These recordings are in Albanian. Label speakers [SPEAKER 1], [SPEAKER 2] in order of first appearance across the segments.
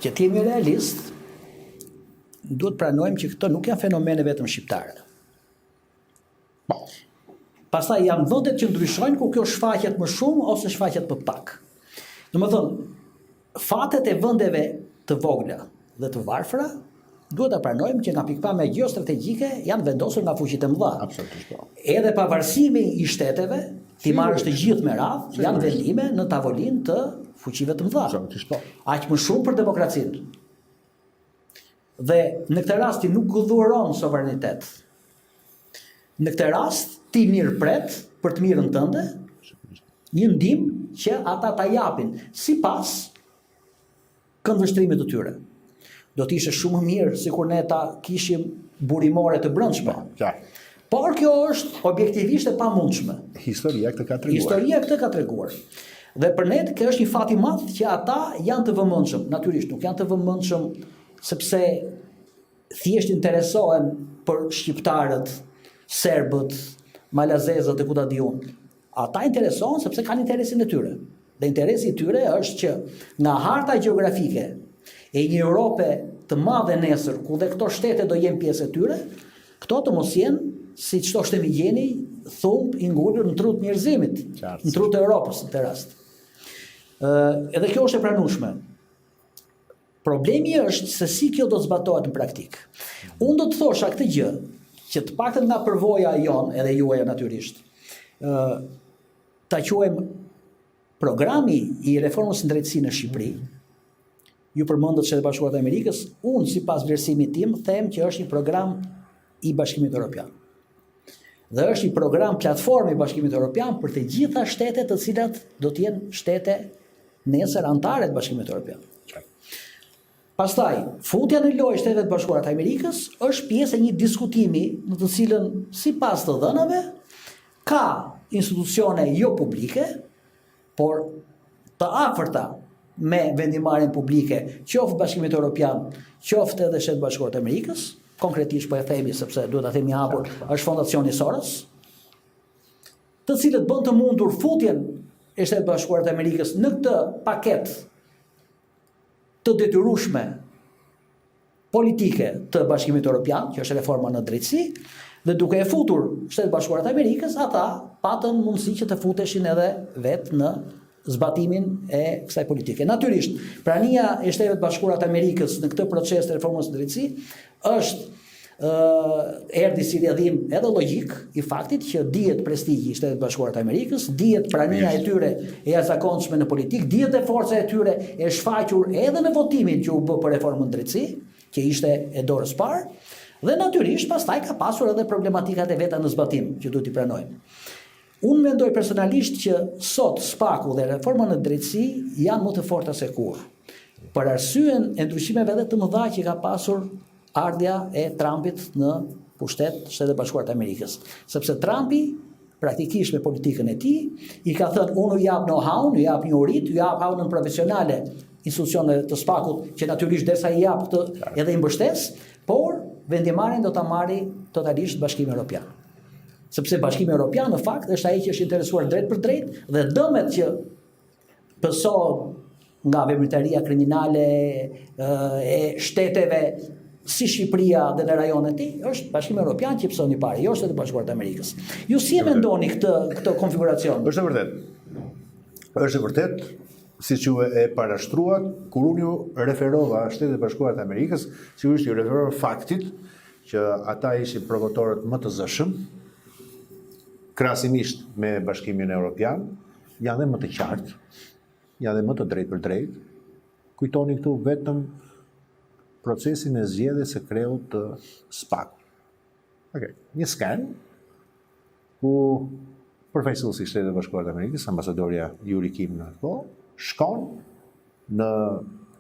[SPEAKER 1] që të jemi realist, duhet pranojmë që këto nuk janë fenomene vetëm shqiptare. Pastaj janë vendet që ndryshojnë ku kjo shfaqet më shumë ose shfaqet më pak. Domethënë, fatet e vendeve të vogla dhe të varfra duhet ta pranojmë që nga pikpamja gjeostrategjike janë vendosur nga fuqitë e mëdha.
[SPEAKER 2] Absolutisht po.
[SPEAKER 1] Edhe pavarësimi i shteteve, ti marrësh të gjithë me radhë, janë vendime në tavolinë të fuqive të mëdha.
[SPEAKER 2] Absolutisht po.
[SPEAKER 1] Aq më shumë për demokracinë. Dhe në këtë rast ti nuk dhuron soverenitet. Në këtë rast ti mirëpret për të mirën tënde një ndihmë që ata ta japin sipas këndvështrimit të tyre. Do të ishte shumë mirë sikur ne ta kishim burimore të brendshme. Por kjo është objektivisht e pamundshme.
[SPEAKER 2] Historia këtë ka treguar.
[SPEAKER 1] Historia këtë ka treguar. Dhe për ne kjo është një fat i madh që ata janë të vëmendshëm. Natyrisht nuk janë të vëmendshëm sepse thjesht interesohen për shqiptarët, serbët, malazezët e ku ta di unë. Ata interesohen sepse kanë interesin e tyre. Dhe interesi i tyre është që nga harta gjeografike e një Europe të madhe nesër, ku dhe këto shtete do jenë pjesë e tyre, këto të mos jenë, si çdo shtemigjeni, thumb i ngulur në trut njerëzimit, në trut e Europës në këtë rast. Edhe kjo është e pranueshme. Problemi është se si kjo do të zbatohet në praktik. Unë do të thosha këtë gjë, që të paktën nga përvoja jon, edhe juaja natyrisht, ta quajmë programi i reformës në drejtësi në Shqipëri. Ju përmendët Shtetet e Bashkuara të Amerikës, unë sipas vlerësimit tim them që është një program i Bashkimit Evropian. Dhe është një program platformë i Bashkimit Evropian për të gjitha shtetet të cilat do të jenë shtete nesër anëtare të Bashkimit Evropian. Pastaj, futja në lojë Shtetet e Bashkuara të Amerikës është pjesë e një diskutimi në të cilën sipas të dhënave ka institucione jo publike, por të afërta me vendimarrjen publike, qoftë Bashkimit Evropian, qoftë edhe Shtetet Bashkuara të Amerikës, konkretisht po e themi sepse duhet ta themi hapur, është Fondacioni Soros, të cilët bën të mundur futjen e Shtetet Bashkuara të Amerikës në këtë paketë të detyrueshme politike të Bashkimit Evropian, që është reforma në drejtësi, dhe duke e futur Shtetet Bashkuara të Amerikës, ata patën mundësi që të futeshin edhe vetë në zbatimin e kësaj politike. Natyrisht, prania e Shtetet Bashkuara të Amerikës në këtë proces të reformës së drejtësisë është erdhi si rrjedhim edhe logjik i faktit që dihet prestigji i Shtetit Bashkuara të Amerikës, dihet prania e tyre e jashtëzakonshme në politikë, dihet e forca e tyre e shfaqur edhe në votimin që u bë për reformën në drejtësi, që ishte e dorës parë, dhe natyrisht pastaj ka pasur edhe problematikat e veta në zbatim që duhet i pranojmë. Unë mendoj personalisht që sot SPAK-u dhe reforma në drejtësi janë më të forta se kurrë. Për arsyen e ndryshimeve edhe të mëdha që ka pasur ardhja e Trumpit në pushtet Shtetet e Bashkuara të Amerikës. Sepse Trumpi, praktikisht me politikën e tij, i ka thënë unë ju jap know-how, ju jap njohurit, ju jap haunën profesionale institucioneve të SPAK-ut, që natyrisht derisa i jap këtë edhe i mbështes, por vendimarrjen do ta marrë totalisht Bashkimi Evropian. Sepse Bashkimi Evropian në fakt është ai që është interesuar drejt për drejt dhe dëmet që pësohen nga veprimtaria kriminale e shteteve si Shqipëria dhe në rajonet e tij, është Bashkimi Evropian që pëson i parë, jo Shtetet e Bashkuara të Amerikës. Ju si e mendoni këtë konfiguracion?
[SPEAKER 2] Është e vërtet. Është e vërtet, siç ju e parashtruat, kur unë ju referova Shtetet e Bashkuara të Amerikës, sigurisht ju referova faktit që ata ishin provokatorët më të zëshëm, krahasimisht me Bashkimin Evropian, janë dhe më të qartë, janë dhe më të drejt për drejt. Kujtoni këtu vetëm procesin e zgjedhjes së kreut të SPAK. Një sken ku përfaqësuesi i Shtetit e Bashkuara të Amerikës, ambasadorja Yuri Kim në ato, shkon në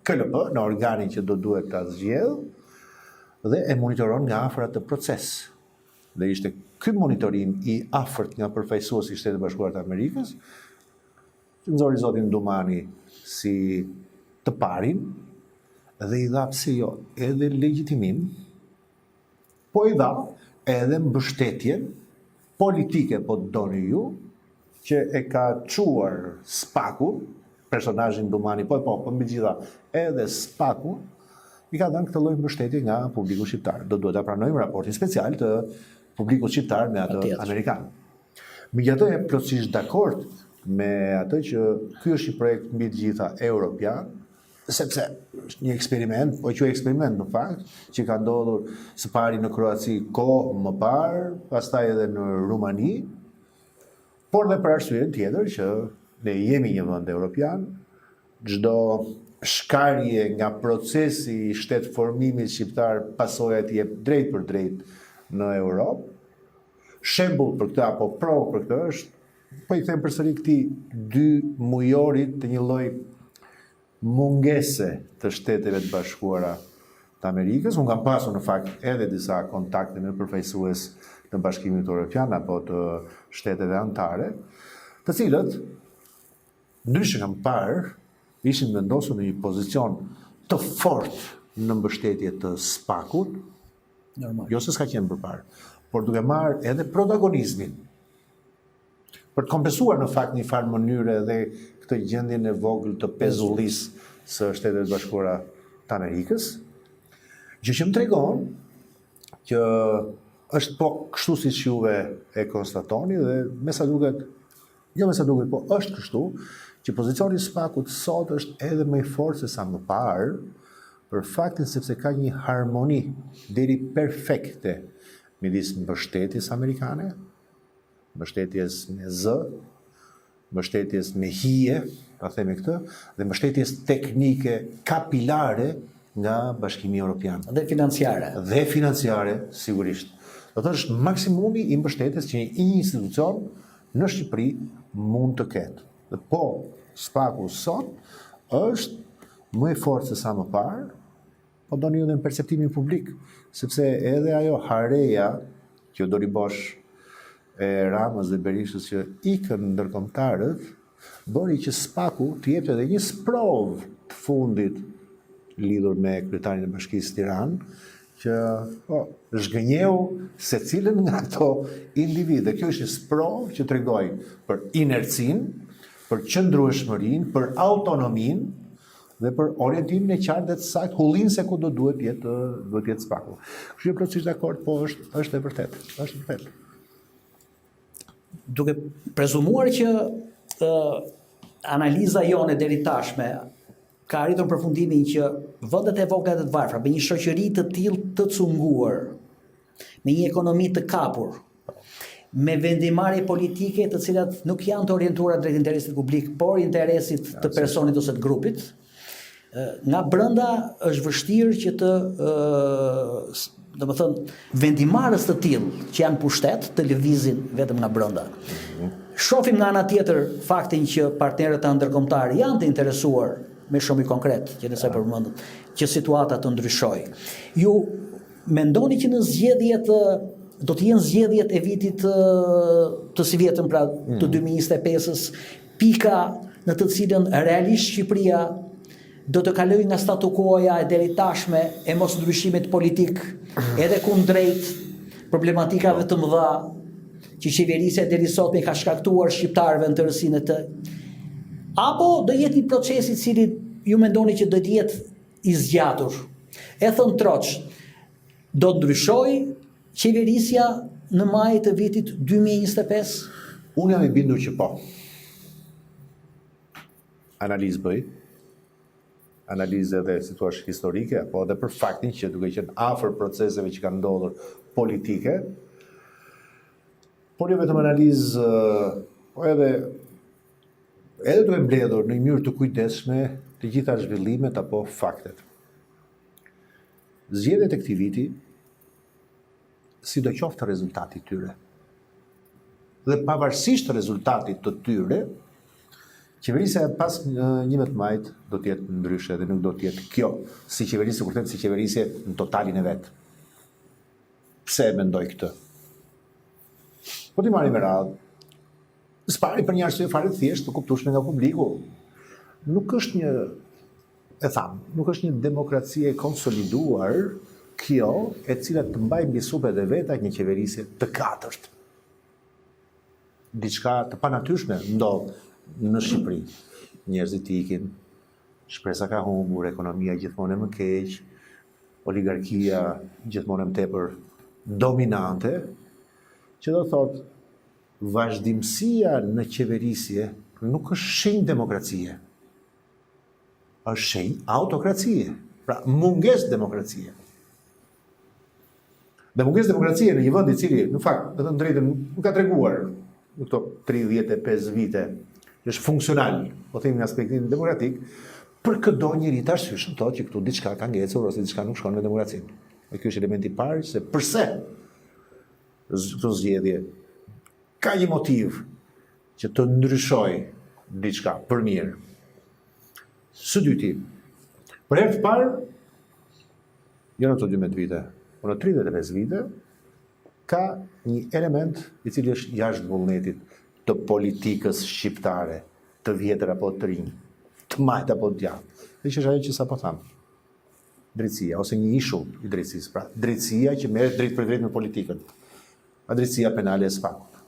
[SPEAKER 2] KLP, në organin që do duhet ta zgjedhë dhe e monitoron nga afër atë proces. Dhe ishte ky monitorim i afërt nga përfaqësuesi i Shtetit Bashkuar të Amerikës, që nxori zotin Dumani si të parin dhe i dha pse jo edhe legjitimim, po i dha edhe mbështetjen politike, po doni ju, që e ka çuar SPAK-un personazhin Dumani, po mbi gjitha, edhe SPAK-u i ka dhënë këtë lloj mbështetje nga publiku shqiptar. Do duhet ta pranojmë raportin special të publikut shqiptar me atë amerikan. Megjithatë, jam plotësisht dakord me atë që ky është një projekt mbi të gjitha europian, sepse është një eksperiment, po quaj eksperiment në fakt, që ka ndodhur së pari në Kroaci kohë më parë, pastaj edhe në Rumani, por dhe për arsyeën tjetër që ne jemi një vend evropian, çdo shkarje nga procesi i shtetformimit shqiptar pasojat i jep drejt për drejt në Europë. Shembull për këtë apo provë për këtë është, po i them përsëri këtij 2 mujorit të një lloj mungese të Shteteve të Bashkuara të Amerikës. Unë kam pasur në fakt edhe disa kontakte me përfaqësues të Bashkimit Evropian apo të shteteve anëtare, të cilët ndryshe kam parë ishin vendosur në një pozicion të fortë në mbështetje të SPAK-ut, jo se s'ka qenë përpara, por duke marrë edhe protagonizmin për të kompensuar në fakt një farë mënyrë edhe këtë gjendjen e vogël të pezullisë së Shtetet Bashkuara të Amerikës, gjë që më tregon që është po kështu siç juve e konstatoni dhe me sa duket, po është kështu që pozicioni i SPAK-ut sot është edhe më i fortë se sa më parë, për faktin sepse ka një harmoni deri perfekte midis mbështetjes amerikane, mbështetjes me zë, mbështetjes me hije, ta themi këtë, dhe mbështetjes teknike kapilare nga Bashkimi Evropian.
[SPEAKER 1] Dhe financiare,
[SPEAKER 2] sigurisht. Do të është maksimumi i mbështetjes që një institucion në Shqipëri mund të ketë. Dhe po, SPAK-u sot është më i fortë se sa më parë, po do një dhe në perceptimin publik, sepse edhe ajo hareja që do ribosh e Ramës dhe Berishës që ikën ndërkombëtarët, bëri që SPAK-u të jepte edhe një sprovë të fundit lidhur me kryetarin e Bashkisë Tiranë, që zhgënjeu secilin nga ato individë. Kjo është një sprovë që tregoi për inercinë, për qëndrueshmërinë, për autonominë dhe për orientimin e qartë dhe të saktë, hullin se ku do duhet jetë SPAK-u. Kështu jam plotësisht dakord, po është e vërtetë.
[SPEAKER 1] Duke prezumuar që analiza jone deri tashme ka arritur në përfundimin që vendet e vogla dhe të varfra, me një shoqëri të tillë të cunguar, me një ekonomi të kapur, me vendimarrje politike të cilat nuk janë të orientuara drejt interesit publik, por interesit të personit ose të grupit, nga brenda është vështirë që të vendimarrës të tillë që janë pushtet të lëvizin vetëm nga brenda. Shohim nga ana tjetër faktin që partnerët e ndërkombëtar janë të interesuar me shumë i konkret, që nëse përmendët, që situata të ndryshojë. Ju mendoni që në zgjedhjet do të jenë zgjedhjet e vitit të si vjetën, pra të 2025-s, pika në të cilën realisht Shqipëria do të kaloj nga statu quo-ja e deri tashme e mos ndryshimit politik, edhe kundrejt problematikave të mëdha që qeverisja deri sot me ka shkaktuar shqiptarëve në tërësinë e të, apo do jetë një proces i cili ju mendoni që do të jetë i zgjatur. E thënë troç, do të ndryshoj qeverisja në maj të vitit 2025?
[SPEAKER 2] Unë jam i bindur që po. Analizë bëj, analizë edhe situash historike, apo edhe për faktin që duke qenë afër proceseve që kanë ndodhur politike, por jo vetëm analizë, po edhe duke mbledhur në një mënyrë të kujdesshme të gjitha zhvillimet apo faktet. Zgjedhjet e këtij viti, sidoqoftë rezultati i tyre, dhe pavarësisht rezultatit të tyre, qeverisja pas 11 majit do të jetë ndryshe dhe nuk do të jetë kjo si qeverisje, kur them si qeverisje në totalin e vet. Pse e mendoj këtë? Po ti marrim me radhë. Spari për një arsye fare thjesht të kuptueshme nga publiku. Nuk është nuk është një demokraci e konsoliduar kjo e cila të mbaj mbi supet e veta një qeverisje të katërt. Diçka të panatyrshme ndodh në Shqipëri. njerëzit ikin, shpresa ka humbur, ekonomia gjithmonë e më keq, oligarkia gjithmonë e më tepër dominante, që do thot vazhdimësia në qeverisje nuk është shenjë demokracie, është shenjë autokracie, pra mungesë demokracie. Dhe mungesë demokracie në një vend i cili, në fakt, me të drejtën, nuk ka treguar në këto 35 vite, që është funksional, po themi në aspektin demokratik, për këdo njeri të arsyeshëm thotë që këtu diçka ka ngecur ose diçka nuk shkon me demokracinë. Dhe ky është elementi i parë se pse këto zgjedhje ka një motiv që të ndryshoj diçka për mirë. Së dyti, për herë të parë, jo në të 12 vite, por në 35 vite, ka një element i cili është jashtë vullnetit të politikës shqiptare, të vjetër apo të rinj, të majt apo të djathtë. Dhe që është ajo që sapo tham. Drejtësia, ose një ishull i drejtësisë, pra drejtësia që merret drejt për drejt me politikën, a drejtësia penale e SPAK-ut.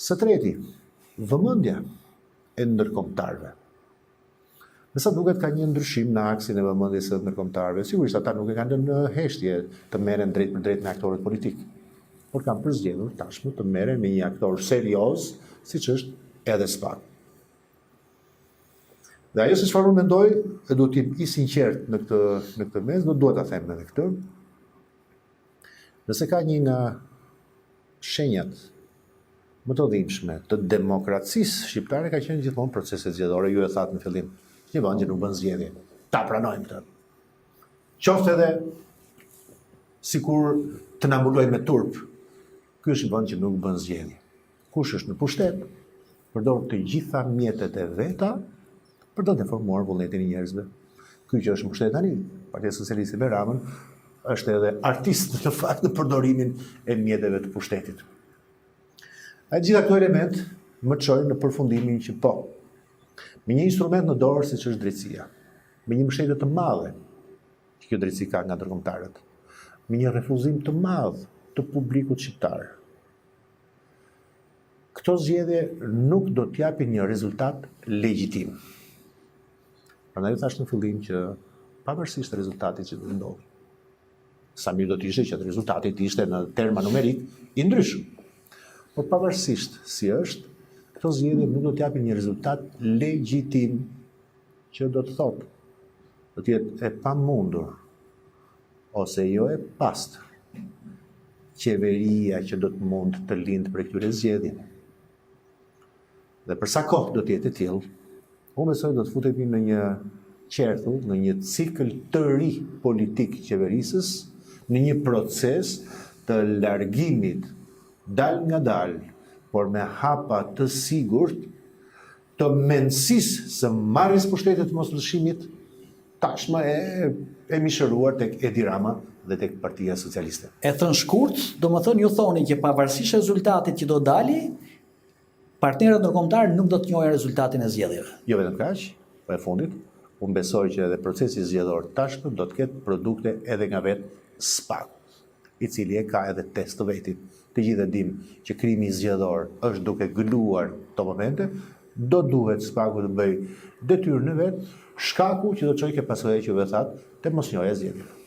[SPEAKER 2] Së treti, vëmendja e ndërkombëtarëve. Me sa duket ka një ndryshim në aksin e vëmendjes së ndërkombëtarëve. Sigurisht ata nuk e kanë në heshtje të merren drejt për drejt me aktorët politik, por kanë përzgjedhur tashmë të merren me një aktor serioz, siç është edhe SPAK. Dhe ajo se çfarë unë mendoj, e duhet të i sinqert në këtë mes, duhet ta them edhe këtë. Nëse ka një nga shenjat më të dhimbshme të demokracisë shqiptare ka qenë gjithmonë proceset zgjedhore, ju e thatë në fillim. Një vend që nuk bën zgjedhje. Ta pranojmë këtë. Qoftë edhe sikur të na mbuloj me turp. Ky është një vend që nuk bën zgjedhje. Kush është në pushtet, përdor të gjitha mjetet e veta për të deformuar vullnetin e njerëzve. Ky që është në pushtet tani, Partia Socialiste e Beramën, është edhe artist në fakt në përdorimin e mjeteve të pushtetit. A gjitha këto element më çojnë në përfundimin që po, me një instrument në dorë siç është drejtësia, me një mbështetje të madhe që kjo drejtësi ka nga ndërkombëtarët, me një refuzim të madh të publikut shqiptar. Këto zgjedhje nuk do t'japin një rezultat legjitim. Prandaj thash në fillim që pavarësisht rezultatit që do të ndodhë, sa mirë do të ishte që rezultati të ishte në terma numerik i ndryshëm. Por pavarësisht si është, këto zgjedhje nuk do t'japin një rezultat legjitim, që do të thotë, do t'jetë e pamundur ose jo e pastër qeveria që do të mund të lindë për këtyre zgjedhjeve. Dhe për sa kohë do t'jetë e tillë, unë besoj do të futemi në një qerthull, në një cikël të ri politik qeverisës, në një proces të largimit dal nga dal, por me hapa të sigurt, të mendësisë së marrjes pushtetit të moslëshimit, tashmë e mishëruar tek Edi Rama dhe tek Partia Socialiste.
[SPEAKER 1] E thënë shkurt, do më thënë ju thoni që pavarësisht rezultatit që do dali, partnerët ndërkombëtar nuk do të njohin rezultatin e zgjedhjeve.
[SPEAKER 2] Jo vetëm kaq, po e fundit, unë besoj që edhe procesi zgjedhor tashmë do të ketë produkte edhe nga vetë SPAK, i cili e ka edhe test të vetit. Të gjithë e dim që krimi zgjedhor është duke gëluar këto momente, do duhet SPAK-u të bëj detyrën e vet, shkaku që do të çojë ke pasojë që vethat të mos njohë zgjedhjen.